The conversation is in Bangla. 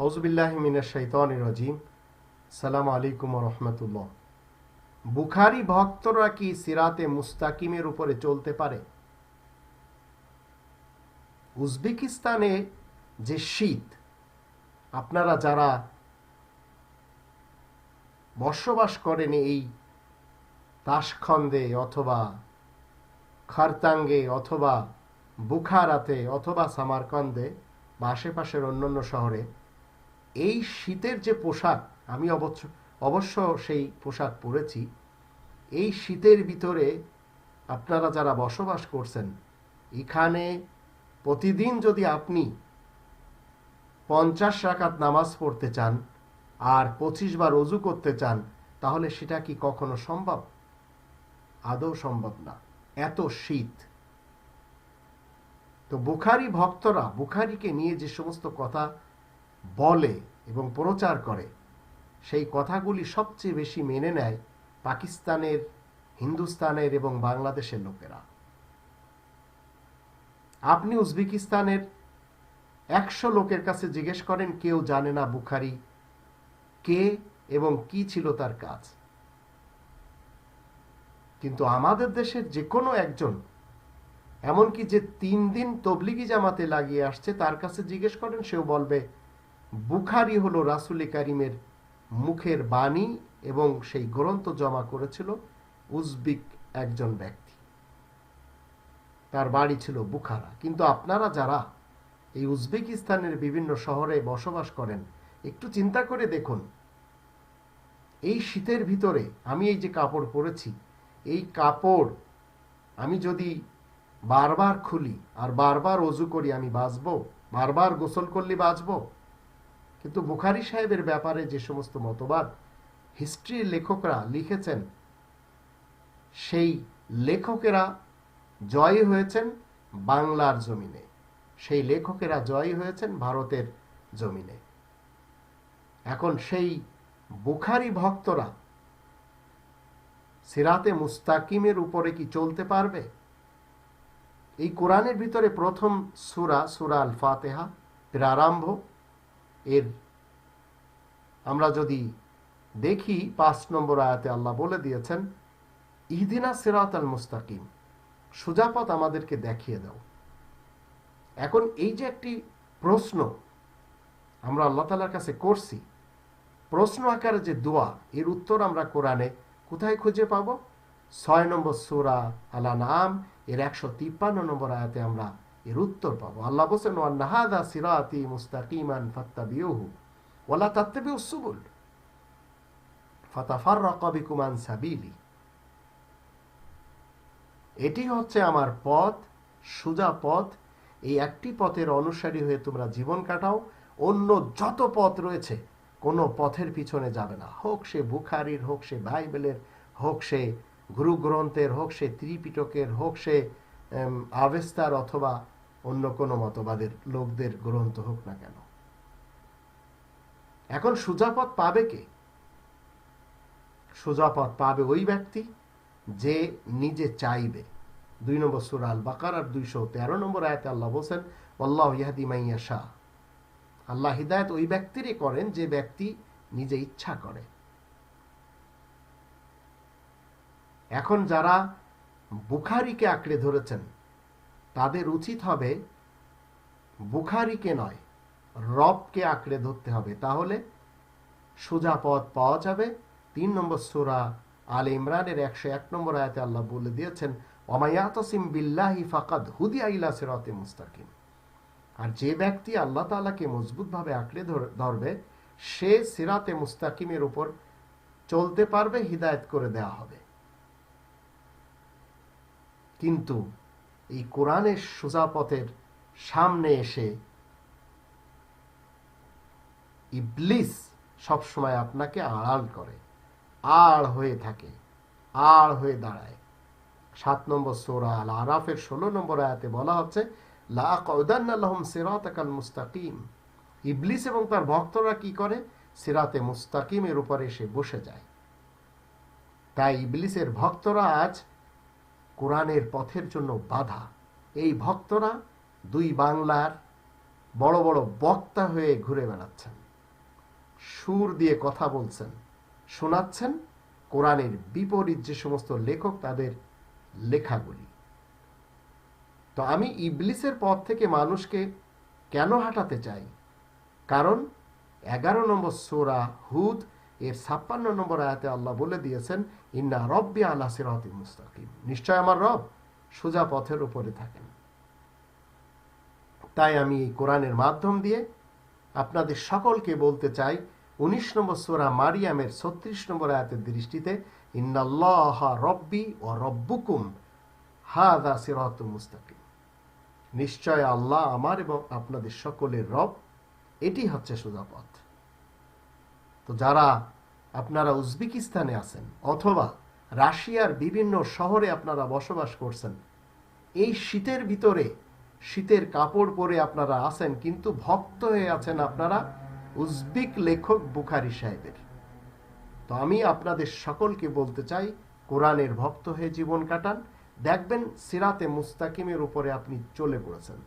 আউযুবিল্লাহি মিনাশ শাইতানির রাজিম। সালামু আলাইকুম ওয়া রাহমাতুল্লাহ। বুখারী ভক্তরা কি সিরাতে মুস্তাকিমের উপরে চলতে পারে? উজবেকিস্তানে যে শীত, আপনারা যারা বসবাস করেন এই তাশখন্দে অথবা খারতাঙ্গে অথবা বুখারাতে অথবা সামারকান্দে বা আশেপাশের অন্যান্য শহরে এই শীতের যে পোশাক, আমি অবশ্য সেই পোশাক পরেছি। এই শীতের ভিতরে আপনারা যারা বসবাস করছেন, এখানে প্রতিদিন যদি আপনি 50 রাকাত নামাজ পড়তে চান আর 25 বার ওযু করতে চান, তাহলে সেটা কি কখনো সম্ভব? আদৌ সম্ভব না, এত শীত। তো বুখারী ভক্তরা বুখারীকে নিয়ে যে সমস্ত কথা বলে এবং প্রচার করে, সেই কথাগুলি সবচেয়ে বেশি মেনে নেয় পাকিস্তানের, হিন্দুস্তানের এবং বাংলাদেশের লোকেরা। আপনি উজবেকিস্তানের 100 লোকের কাছে জিজ্ঞেস করেন, কেউ জানে না বুখারী কে এবং কি ছিল তার কাজ। কিন্তু আমাদের দেশের যে কোনো একজন, এমনকি যে 3 দিন তবলিগি জামাতে লাগিয়ে আসছে, তার কাছে জিজ্ঞেস করেন, সেও বলবে বুখারী হলো রাসূল কারীমের মুখের বাণী এবং সেই গ্রন্থ জমা করেছিল উজবেক একজন ব্যক্তি, তার বাড়ি ছিল বুখারা। কিন্তু আপনারা যারা এই উজবেকিস্তানের বিভিন্ন শহরে বসবাস করেন, একটু চিন্তা করে দেখুন, এই শীতের ভিতরে আমি এই যে কাপড় পরেছি, এই কাপড় আমি যদি বারবার খুলি আর বারবার ওযু করি, আমি বাঁচবো? বারবার গোসল করলে বাঁচবো? কিন্তু বুখারী সাহেবের ব্যাপারে যে সমস্ত মতবাদ হিস্ট্রির লেখকরা লিখেছেন, সেই লেখকেরা জয়ী হয়েছেন বাংলার জমিনে, সেই লেখকেরা জয়ী হয়েছেন ভারতের জমিনে। এখন সেই বুখারী ভক্তরা সিরাতে মুস্তাকিমের উপরে কি চলতে পারবে? এই কোরআনের ভিতরে প্রথম সূরা আল ফাতিহা প্রারম্ভ, এর আমরা যদি দেখি 5 নম্বর আয়াতে আল্লাহ বলে দিয়েছেন, ইহদিনা সিরাতাল মুস্তাকিম, সোজা পথ আমাদেরকে দেখিয়ে দাও। এখন এই যে একটি প্রশ্ন আমরা আল্লাহ তাআলার কাছে করছি, প্রশ্ন আকারে যে দোয়া, এর উত্তর আমরা কোরআনে কোথায় খুঁজে পাব? 6 নম্বর সূরা আল আনআম এর 153 নম্বর আয়াতে আমরা এর উত্তর পাবো। আল্লাহ বলেন, ওয়ান্না হাযা সিরাতি মুস্তাকিমান ফাত্তাবিউহু ওয়া লা তাত্তাবিউস সুবুল ফাতাফাররাকা বিকুম আন সাবিলি। এটি হচ্ছে আমার পথ, সোজা পথ। এই একটি পথের অনুসারী হয়ে তোমরা জীবন কাটাও। অন্য যত পথ রয়েছে, কোনো পথের পিছনে যাবে না। হোক সে বুখারীর, হোক সে বাইবেলের, হোক সে গুরু গ্রন্থের, হোক সে ত্রিপিটকের, হোক সে আভেস্তার অথবা অন্য কোনো মতবাদের লোকদের গ্রন্থ হোক না কেন। এখন সোজা পথ পাবে কে? সোজা পথ পাবে ওই ব্যক্তি যে নিজে চাইবে। 2 নম্বর সূরা আল বাকারার 213 নম্বর আয়াতে আল্লাহ বলেন, আল্লাহু ইয়াহদি মান ইয়াশা, আল্লাহ হিদায়াত ওই ব্যক্তিরই করেন যে ব্যক্তি নিজে ইচ্ছা করে। এখন যারা বুখারীকে আঁকড়ে ধরেছেন, তাদের উচিত হবে বুখারীকে নয়, রবকে আঁকড়ে ধরতে হবে, তাহলে সোজা পথ পাওয়া যাবে। 3 নম্বর সূরা আল ইমরানের 101 নম্বর আয়াতে আল্লাহ বলে দিয়েছেন, ওয়ামায়াতাসিম বিল্লাহি ফাকাদ হুদিয়া ইলা সিরাতিন মুস্তাকিম, আর যে ব্যক্তি আল্লাহ তাআলাকে মজবুতভাবে আঁকড়ে ধরবে, সে সিরাতে মুস্তাকিমের উপর চলতে পারবে, হিদায়াত করে দেওয়া হবে। কিন্তু এই কোরআনের সোজা পথের সামনে এসে ইবলিস সবসময় আপনাকে আড়াল করে, আড় হয়ে থাকে, আড় হয়ে দাঁড়ায়। 7 নম্বর সূরা আল আরাফের 16 নম্বর আয়াতে বলা হচ্ছে, লা আকউদান্না লাহুম সিরাতাকাল মুস্তাকিম। ইবলিস এবং তার ভক্তরা কি করে? সিরাতে মুস্তাকিমের উপরে এসে বসে যায়। তাই ইবলিসের ভক্তরা আজ কোরআনের পথের জন্য বাধা। এই ভক্তরা 2 বাংলার বড় বড় বক্তা হয়ে ঘুরে বেড়াচ্ছেন। সুর দিয়ে কথা বলছেন, শোনাচ্ছেন কোরআনের বিপরীত যে সমস্ত লেখক তাদের লেখাগুলি। তো আমি ইবলিসের পথ থেকে মানুষকে কেন হাঁটাতে চাই? কারণ 11 নম্বর সূরা হুদ এর 56 নম্বর আয়াতে আল্লাহ বলে দিয়েছেন, ইন্না রব্বি আলা সিরাতিন মুস্তাকিম, নিশ্চয় আমার রব সোজা পথের উপরে থাকেন। তাই আমি এই কোরআনের মাধ্যম দিয়ে আপনাদের সকলকে বলতে চাই, 19 নম্বর সূরা মারিয়ামের 36 নম্বর আয়াতের দৃষ্টিতে, ইন্নাল্লাহা রব্বি ওয়া রব্বুকুম হাযা সিরাতুল মুস্তাকিম, নিশ্চয় আল্লাহ আমার এবং আপনাদের সকলের রব, এটি হচ্ছে সোজা পথ। তো যারা আপনারা উজবেকিস্তানে আছেন অথবা রাশিয়ার বিভিন্ন শহরে আপনারা বসবাস করছেন, এই শীতের ভিতরে শীতের কাপড় পরে আপনারা আছেন, কিন্তু ভক্ত হয়ে আছেন আপনারা উজবেক লেখক বুখারী সাহেবের। তো আমি আপনাদের সকলকে বলতে চাই, কোরআনের ভক্ত হয়ে জীবন কাটান, দেখবেন সিরাতে মুস্তাকিমের উপরে আপনি চলে পড়েছেন।